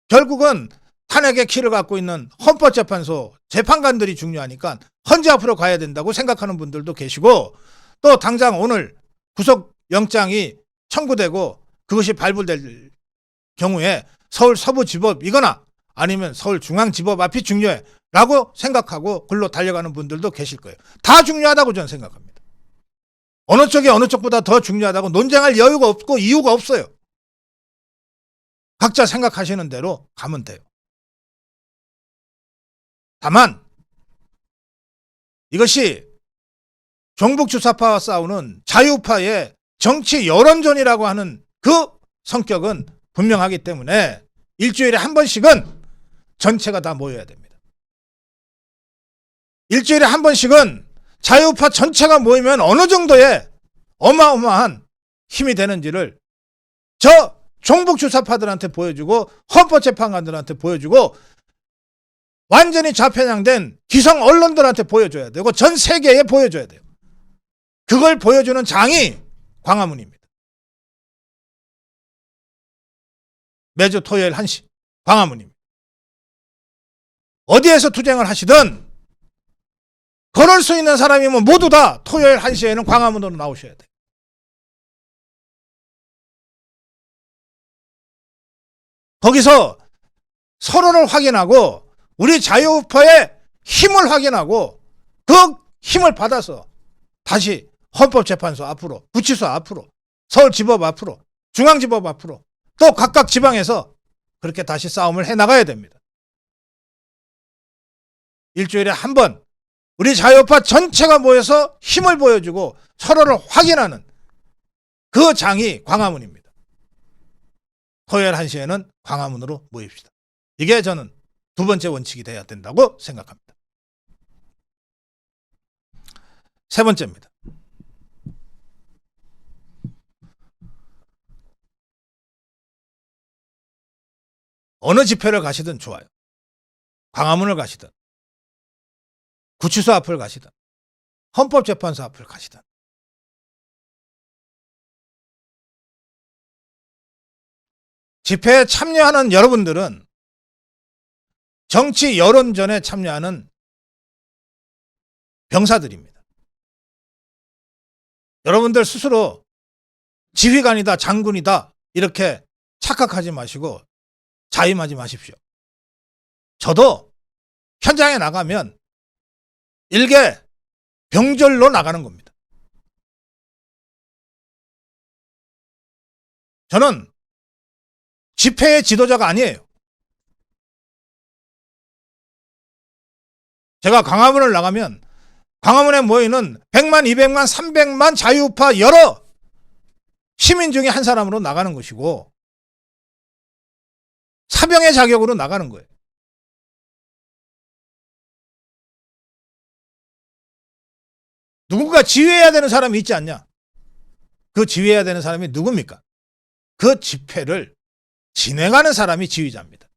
결국은 탄핵의 키를 갖고 있는 헌법재판소 재판관들이 중요하니까 헌재 앞으로 가야 된다고 생각하는 분들도 계시고, 또 당장 오늘 구속영장이 청구되고 그것이 발부될 경우에 서울 서부지법이거나 아니면 서울중앙지법 앞이 중요해 라고 생각하고 글로 달려가는 분들도 계실 거예요. 다 중요하다고 저는 생각합니다. 어느 쪽이 어느 쪽보다 더 중요하다고 논쟁할 여유가 없고 이유가 없어요. 각자 생각하시는 대로 가면 돼요. 다만 이것이 종북주사파와 싸우는 자유파의 정치 여론전이라고 하는 그 성격은 분명하기 때문에 일주일에 한 번씩은 전체가 다 모여야 됩니다. 일주일에 한 번씩은 자유파 전체가 모이면 어느 정도의 어마어마한 힘이 되는지를 저 종북주사파들한테 보여주고 헌법재판관들한테 보여주고 완전히 좌편향된 기성 언론들한테 보여줘야 되고 전 세계에 보여줘야 돼요. 그걸 보여주는 장이 광화문입니다. 매주 토요일 1시 광화문입니다. 어디에서 투쟁을 하시든 걸을 수 있는 사람이면 모두 다 토요일 1시에는 광화문으로 나오셔야 돼요. 거기서 서로를 확인하고 우리 자유우파의 힘을 확인하고 그 힘을 받아서 다시 헌법재판소 앞으로, 구치소 앞으로, 서울지법 앞으로, 중앙지법 앞으로 또 각각 지방에서 그렇게 다시 싸움을 해나가야 됩니다. 일주일에 한 번 우리 자유우파 전체가 모여서 힘을 보여주고 서로를 확인하는 그 장이 광화문입니다. 토요일 1시에는 광화문으로 모입시다. 이게 저는 두 번째 원칙이 돼야 된다고 생각합니다. 세 번째입니다. 어느 집회를 가시든 좋아요. 광화문을 가시든 구치소 앞을 가시든 헌법재판소 앞을 가시든 집회에 참여하는 여러분들은 정치 여론전에 참여하는 병사들입니다. 여러분들 스스로 지휘관이다, 장군이다 이렇게 착각하지 마시고 자임하지 마십시오. 저도 현장에 나가면 일개 병졸로 나가는 겁니다. 저는 집회의 지도자가 아니에요. 제가 광화문을 나가면 광화문에 모이는 100만, 200만, 300만 자유우파 여러 시민 중에 한 사람으로 나가는 것이고 사병의 자격으로 나가는 거예요. 누군가 지휘해야 되는 사람이 있지 않냐? 그 지휘해야 되는 사람이 누굽니까? 그 집회를 진행하는 사람이 지휘자입니다.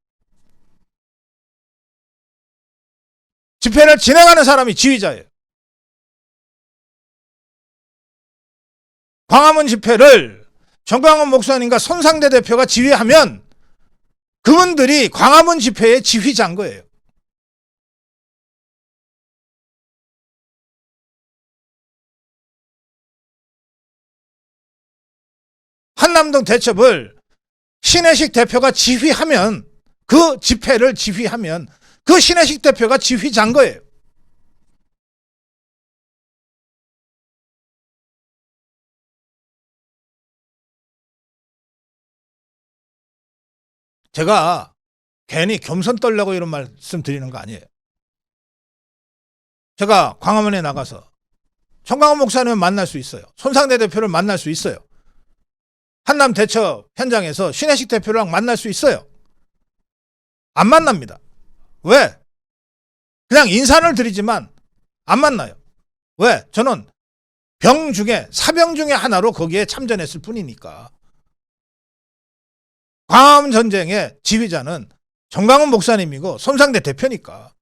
집회를 진행하는 사람이 지휘자예요. 광화문 집회를 정광훈 목사님과 손상대 대표가 지휘하면 그분들이 광화문 집회의 지휘자인 거예요. 한남동 대첩을 신혜식 대표가 지휘하면 그 집회를 지휘하면 그 신혜식 대표가 지휘자인 거예요. 제가 괜히 겸손 떨려고 이런 말씀 드리는 거 아니에요. 제가 광화문에 나가서 정광훈 목사님을 만날 수 있어요. 손상대 대표를 만날 수 있어요. 한남 대첩 현장에서 신혜식 대표랑 만날 수 있어요. 안 만납니다. 왜? 그냥 인사를 드리지만 안 만나요. 왜? 저는 병 중에 사병 중에 하나로 거기에 참전했을 뿐이니까. 광화문 전쟁의 지휘자는 정광훈 목사님이고 손상대 대표니까.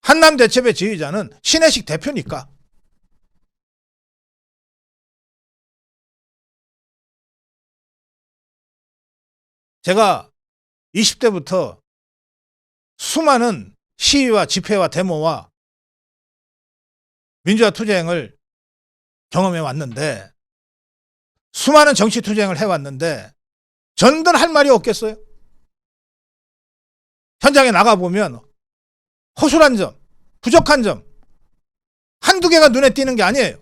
한남 대첩의 지휘자는 신혜식 대표니까. 제가 20대부터 수많은 시위와 집회와 데모와 민주화 투쟁을 경험해 왔는데, 수많은 정치 투쟁을 해왔는데 전들 할 말이 없겠어요? 현장에 나가보면 허술한 점, 부족한 점 한두 개가 눈에 띄는 게 아니에요.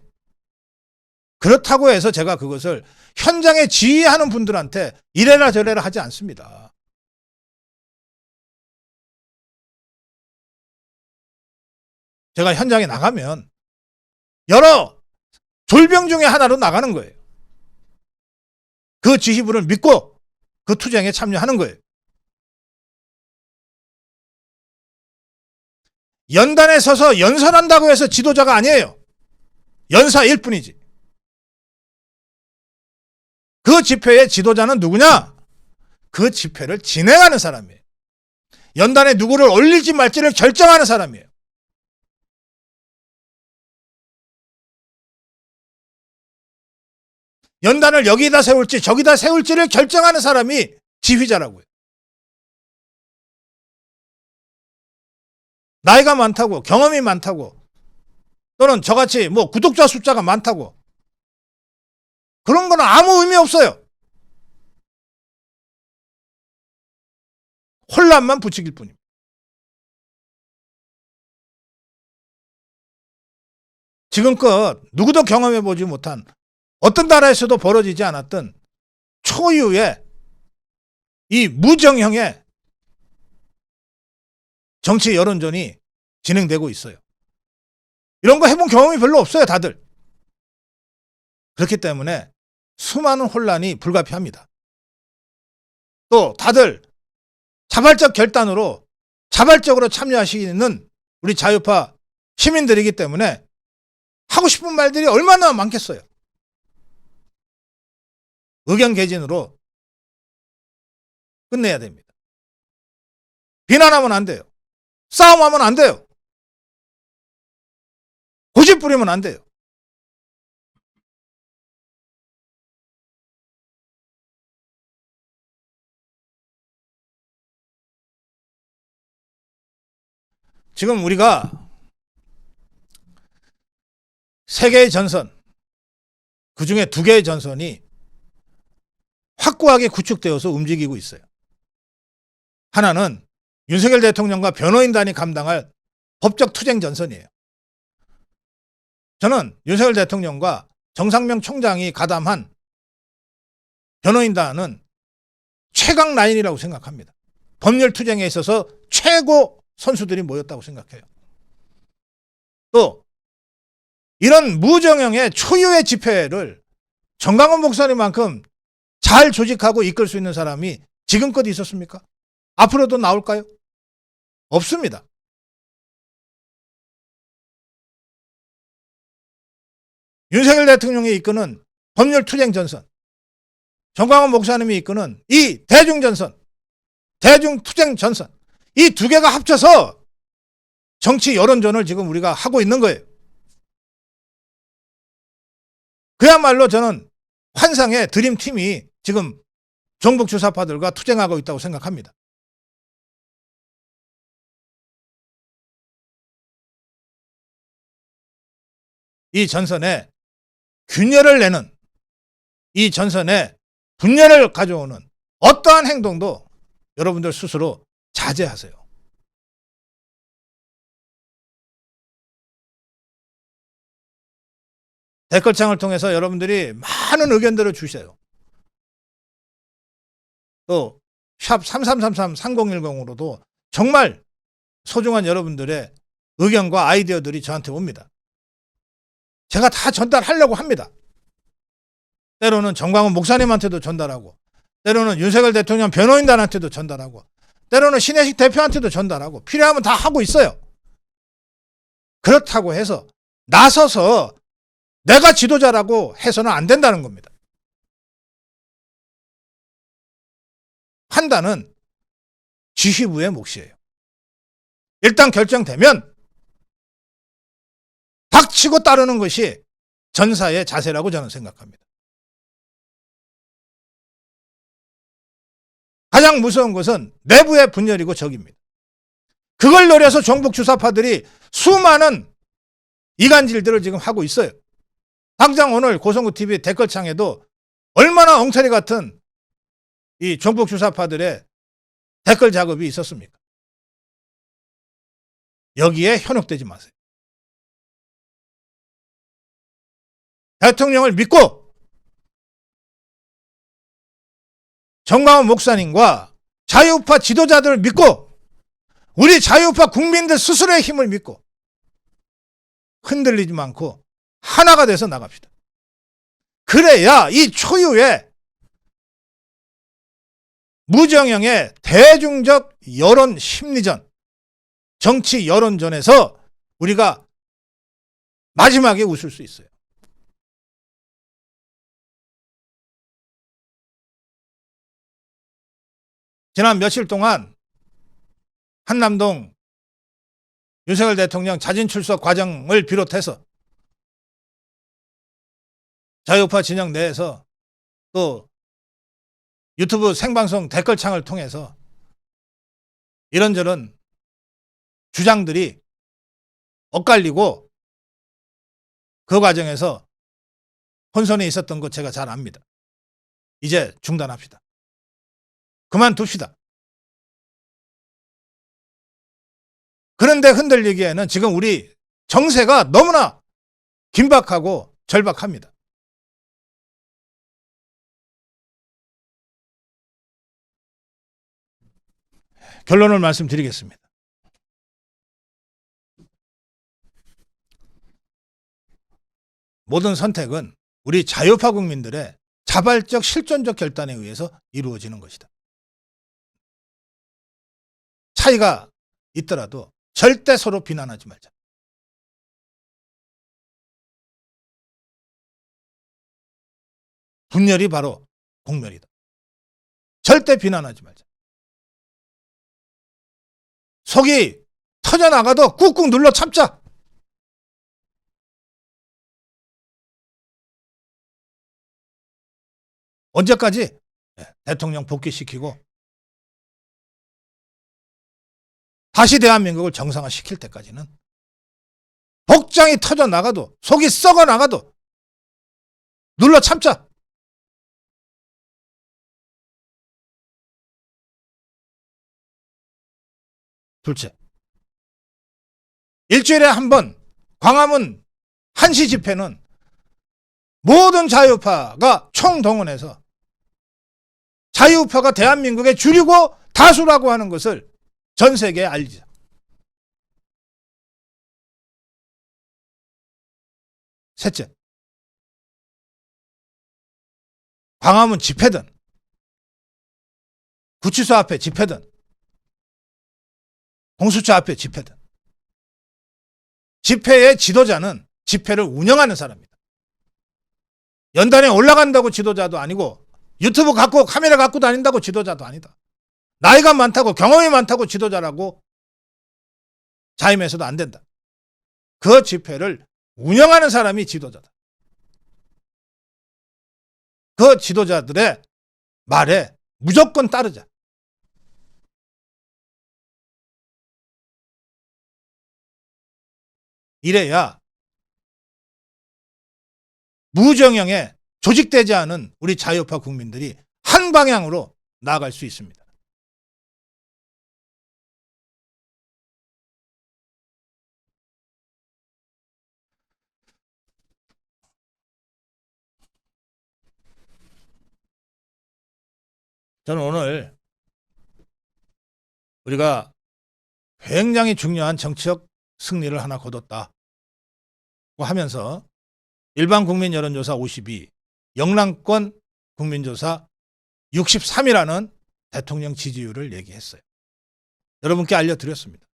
그렇다고 해서 제가 그것을 현장에 지휘하는 분들한테 이래라 저래라 하지 않습니다. 제가 현장에 나가면 여러 졸병 중에 하나로 나가는 거예요. 그 지휘부를 믿고 그 투쟁에 참여하는 거예요. 연단에 서서 연설한다고 해서 지도자가 아니에요. 연사일 뿐이지. 그 집회의 지도자는 누구냐? 그 집회를 진행하는 사람이에요. 연단에 누구를 올릴지 말지를 결정하는 사람이에요. 연단을 여기다 세울지 저기다 세울지를 결정하는 사람이 지휘자라고요. 나이가 많다고, 경험이 많다고, 또는 저같이 구독자 숫자가 많다고, 그런 거는 아무 의미 없어요. 혼란만 부추길 뿐입니다. 지금껏 누구도 경험해보지 못한, 어떤 나라에서도 벌어지지 않았던 초유의 이 무정형의 정치 여론전이 진행되고 있어요. 이런 거 해본 경험이 별로 없어요, 다들. 그렇기 때문에 수많은 혼란이 불가피합니다. 또 다들 자발적 결단으로 자발적으로 참여하시는 우리 자유파 시민들이기 때문에 하고 싶은 말들이 얼마나 많겠어요. 의견 개진으로 끝내야 됩니다. 비난하면 안 돼요. 싸움하면 안 돼요. 고집 부리면 안 돼요. 지금 우리가 세 개의 전선, 그 중에 두 개의 전선이 확고하게 구축되어서 움직이고 있어요. 하나는 윤석열 대통령과 변호인단이 감당할 법적 투쟁 전선이에요. 저는 윤석열 대통령과 정상명 총장이 가담한 변호인단은 최강 라인이라고 생각합니다. 법률 투쟁에 있어서 최고 선수들이 모였다고 생각해요. 또 이런 무정형의 초유의 집회를 정광훈 목사님만큼 잘 조직하고 이끌 수 있는 사람이 지금껏 있었습니까? 앞으로도 나올까요? 없습니다. 윤석열 대통령이 이끄는 법률 투쟁 전선, 정광훈 목사님이 이끄는 이 대중 전선, 대중 투쟁 전선, 이 두 개가 합쳐서 정치 여론전을 지금 우리가 하고 있는 거예요. 그야말로 저는 환상의 드림팀이 지금 종북 주사파들과 투쟁하고 있다고 생각합니다. 이 전선에 균열을 내는, 이 전선에 분열을 가져오는 어떠한 행동도 여러분들 스스로 자제하세요. 댓글창을 통해서 여러분들이 많은 의견들을 주세요. 또 샵 3333-3010으로도 정말 소중한 여러분들의 의견과 아이디어들이 저한테 옵니다. 제가 다 전달하려고 합니다. 때로는 정광훈 목사님한테도 전달하고, 때로는 윤석열 대통령 변호인단한테도 전달하고, 때로는 신혜식 대표한테도 전달하고 필요하면 다 하고 있어요. 그렇다고 해서 나서서 내가 지도자라고 해서는 안 된다는 겁니다. 판단은 지휘부의 몫이에요. 일단 결정되면 닥치고 따르는 것이 전사의 자세라고 저는 생각합니다. 가장 무서운 것은 내부의 분열이고 적입니다. 그걸 노려서 종북 주사파들이 수많은 이간질들을 지금 하고 있어요. 당장 오늘 고성구TV 댓글창에도 얼마나 엉터리 같은 이 종북 주사파들의 댓글 작업이 있었습니까? 여기에 현혹되지 마세요. 대통령을 믿고 정광훈 목사님과 자유우파 지도자들을 믿고 우리 자유우파 국민들 스스로의 힘을 믿고 흔들리지 않고 하나가 돼서 나갑시다. 그래야 이 초유의 무정형의 대중적 여론 심리전, 정치 여론전에서 우리가 마지막에 웃을 수 있어요. 지난 며칠 동안 한남동 윤석열 대통령 자진 출석 과정을 비롯해서 자유우파 진영 내에서 또 유튜브 생방송 댓글창을 통해서 이런저런 주장들이 엇갈리고 그 과정에서 혼선이 있었던 것 제가 잘 압니다. 이제 중단합시다. 그만둡시다. 그런데 흔들리기에는 지금 우리 정세가 너무나 긴박하고 절박합니다. 결론을 말씀드리겠습니다. 모든 선택은 우리 자유파 국민들의 자발적 실존적 결단에 의해서 이루어지는 것이다. 차이가 있더라도 절대 서로 비난하지 말자. 분열이 바로 공멸이다. 절대 비난하지 말자. 속이 터져나가도 꾹꾹 눌러 참자. 언제까지? 대통령 복귀시키고 다시 대한민국을 정상화시킬 때까지는 복장이 터져나가도 속이 썩어나가도 눌러 참자. 둘째, 일주일에 한 번 광화문 1시 집회는 모든 자유파가 총동원해서 자유파가 대한민국의 주류고 다수라고 하는 것을 전 세계에 알리자. 셋째, 광화문 집회든 구치소 앞에 집회든 공수처 앞에 집회든 집회의 지도자는 집회를 운영하는 사람입니다. 연단에 올라간다고 지도자도 아니고 유튜브 갖고 카메라 갖고 다닌다고 지도자도 아니다. 나이가 많다고 경험이 많다고 지도자라고 자임해서도 안 된다. 그 집회를 운영하는 사람이 지도자다. 그 지도자들의 말에 무조건 따르자. 이래야 무정형에 조직되지 않은 우리 자유파 국민들이 한 방향으로 나아갈 수 있습니다. 저는 오늘 우리가 굉장히 중요한 정치적 승리를 하나 거뒀다고 하면서 일반 국민 여론조사 52, 영남권 국민조사 63이라는 대통령 지지율을 얘기했어요. 여러분께 알려드렸습니다.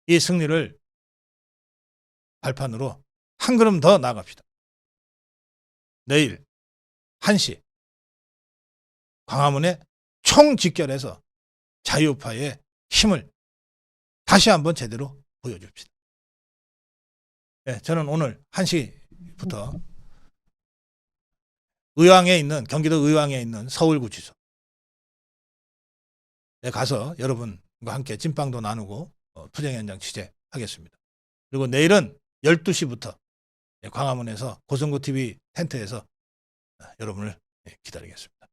이 승리를 발판으로 한 걸음 더 나아갑시다. 내일 1시 광화문에 총집결해서 자유우파의 힘을 다시 한번 제대로 보여줍시다. 네, 저는 오늘 1시부터 경기도 의왕에 있는 서울구치소에 가서 여러분과 함께 찐빵도 나누고 투쟁 현장 취재하겠습니다. 그리고 내일은 12시부터 광화문에서 고성구TV 텐트에서 여러분을 기다리겠습니다.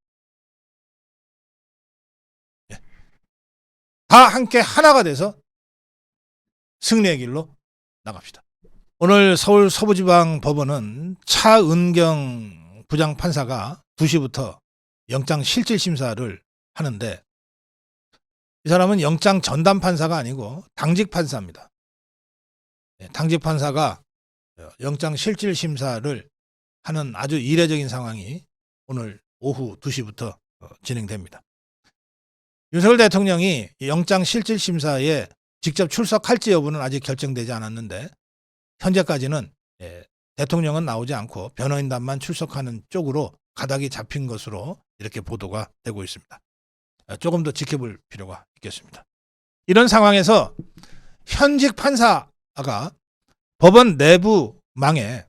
다 함께 하나가 돼서 승리의 길로 나갑시다. 오늘 서울 서부지방법원은 차은경 부장판사가 2시부터 영장실질심사를 하는데, 이 사람은 영장 전담판사가 아니고 당직판사입니다. 당직판사가 영장실질심사를 하는 아주 이례적인 상황이 오늘 오후 2시부터 진행됩니다. 윤석열 대통령이 영장실질심사에 직접 출석할지 여부는 아직 결정되지 않았는데, 현재까지는 대통령은 나오지 않고 변호인단만 출석하는 쪽으로 가닥이 잡힌 것으로 이렇게 보도가 되고 있습니다. 조금 더 지켜볼 필요가 있겠습니다. 이런 상황에서 현직 판사가 법원 내부망에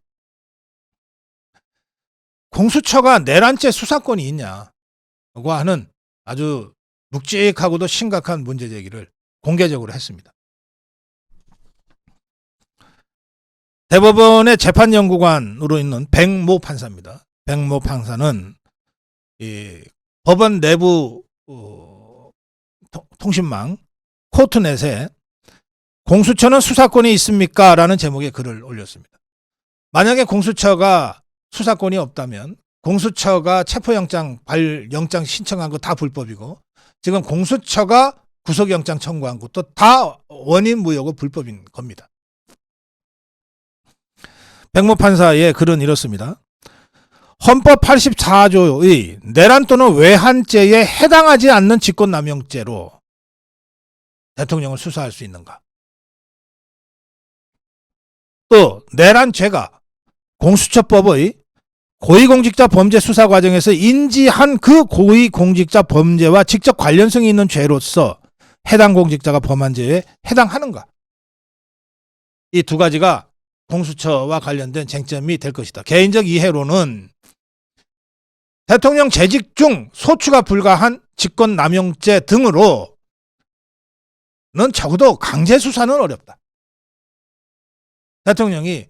공수처가 내란죄 수사권이 있냐고 하는 아주 묵직하고도 심각한 문제 제기를 공개적으로 했습니다. 대법원의 재판연구관으로 있는 백모 판사입니다. 백모 판사는 이 법원 내부 통신망 코트넷에 공수처는 수사권이 있습니까? 라는 제목의 글을 올렸습니다. 만약에 공수처가 수사권이 없다면 공수처가 체포영장 영장 신청한 거 다 불법이고, 지금 공수처가 구속영장 청구한 것도 다 원인 무효고 불법인 겁니다. 백모 판사의 글은 이렇습니다. 헌법 84조의 내란 또는 외환죄에 해당하지 않는 직권남용죄로 대통령을 수사할 수 있는가? 또 내란죄가 공수처법의 고위공직자 범죄 수사 과정에서 인지한 그 고위공직자 범죄와 직접 관련성이 있는 죄로서 해당 공직자가 범한 죄에 해당하는가? 이 두 가지가 공수처와 관련된 쟁점이 될 것이다. 개인적 이해로는 대통령 재직 중 소추가 불가한 직권남용죄 등으로는 적어도 강제수사는 어렵다. 대통령이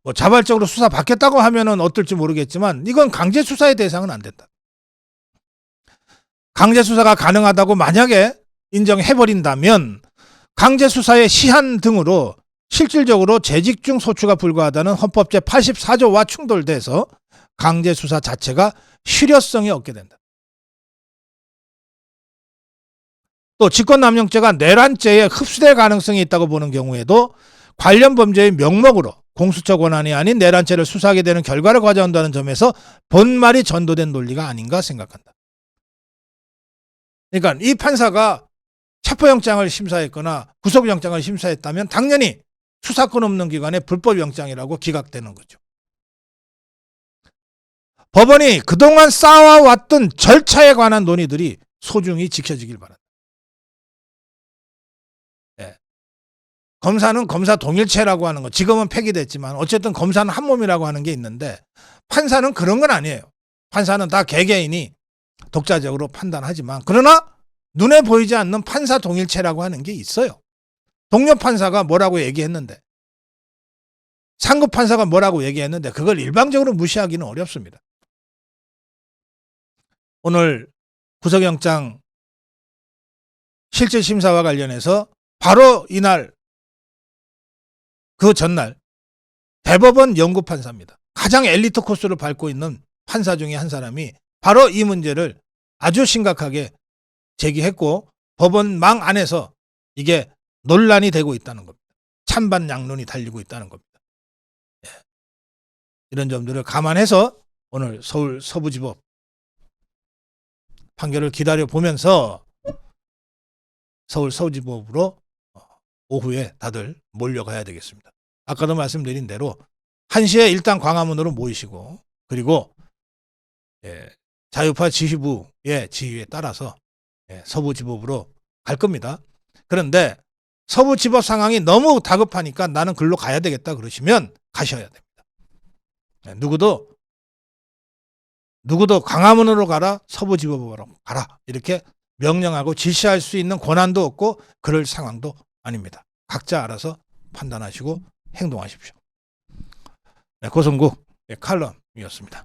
뭐 자발적으로 수사 받겠다고 하면은 어떨지 모르겠지만 이건 강제수사의 대상은 안 된다. 강제수사가 가능하다고 만약에 인정해버린다면 강제수사의 시한 등으로 실질적으로 재직 중 소추가 불가하다는 헌법 제84조와 충돌돼서 강제수사 자체가 실효성이 없게 된다. 또 직권남용죄가 내란죄에 흡수될 가능성이 있다고 보는 경우에도 관련 범죄의 명목으로 공수처 권한이 아닌 내란죄를 수사하게 되는 결과를 가져온다는 점에서 본말이 전도된 논리가 아닌가 생각한다. 그러니까 이 판사가 체포영장을 심사했거나 구속영장을 심사했다면 당연히 수사권 없는 기관의 불법영장이라고 기각되는 거죠. 법원이 그동안 쌓아왔던 절차에 관한 논의들이 소중히 지켜지길 바란다. 검사는 검사 동일체라고 하는 거, 지금은 폐기됐지만 어쨌든 검사는 한 몸이라고 하는 게 있는데 판사는 그런 건 아니에요. 판사는 다 개개인이 독자적으로 판단하지만, 그러나 눈에 보이지 않는 판사 동일체라고 하는 게 있어요. 동료 판사가 뭐라고 얘기했는데, 상급 판사가 뭐라고 얘기했는데 그걸 일방적으로 무시하기는 어렵습니다. 오늘 구속영장 실질심사와 관련해서 바로 이날 그 전날 대법원 연구판사입니다. 가장 엘리트 코스를 밟고 있는 판사 중에 한 사람이 바로 이 문제를 아주 심각하게 제기했고 법원망 안에서 이게 논란이 되고 있다는 겁니다. 찬반 양론이 달리고 있다는 겁니다. 이런 점들을 감안해서 오늘 서울 서부지법 판결을 기다려 보면서 서울 서부지법으로 오후에 다들 몰려가야 되겠습니다. 아까도 말씀드린 대로 1시에 일단 광화문으로 모이시고, 그리고 자유파 지휘부의 지휘에 따라서 서부지법으로 갈 겁니다. 그런데 서부지법 상황이 너무 다급하니까 나는 글로 가야 되겠다 그러시면 가셔야 됩니다. 누구도 광화문으로 가라, 서부지법으로 가라 이렇게 명령하고 지시할 수 있는 권한도 없고 그럴 상황도 아닙니다. 각자 알아서 판단하시고 행동하십시오. 고성국 칼럼이었습니다.